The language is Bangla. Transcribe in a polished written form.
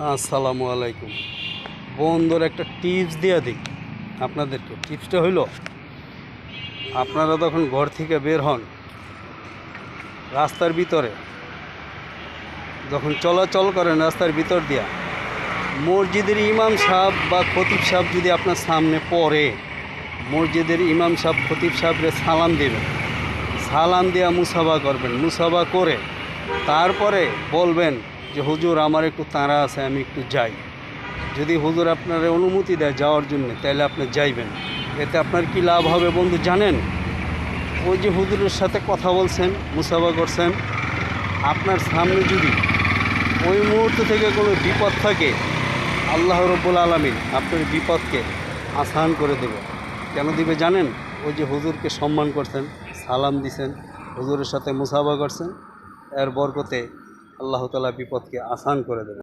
আসসালামু আলাইকুম। বন্ধুর একটা টিপস দিয়ে দিই আপনাদেরকে। টিপসটা হইল, আপনারা যখন ঘর থেকে বের হন, রাস্তার ভিতরে যখন চলাচল করেন রাস্তার ভিতর দিয়া, মসজিদের ইমাম সাহেব বা খতিব সাহেব যদি আপনার সামনে পড়ে, মসজিদের ইমাম সাহেব খতিব সাহেবরে সালাম দেবেন। সালাম দেওয়া মুসাফা করবেন। মুসাফা করে তারপরে বলবেন যে হুজুর, আমার একটু তাড়া আছে, আমি একটু যাই। যদি হুজুর আপনার অনুমতি দেয় যাওয়ার জন্য, তাহলে আপনি যাইবেন। এতে আপনার কি লাভ হবে বন্ধু জানেন? ওই যে হুজুরের সাথে কথা বলছেন, মুসাফা করছেন, আপনার সামনে যদি ওই মুহূর্ত থেকে কোনো বিপদ থাকে, আল্লাহ রব্বুল আলামিন আপনার বিপদকে আসান করে দেবে। কেন দিবে জানেন? ওই যে হুজুরকে সম্মান করছেন, সালাম দিছেন, হুজুরের সাথে মুসাফা করছেন, এর বরকতে আল্লাহ তাআলা বিপদকে আসান করে দেবে।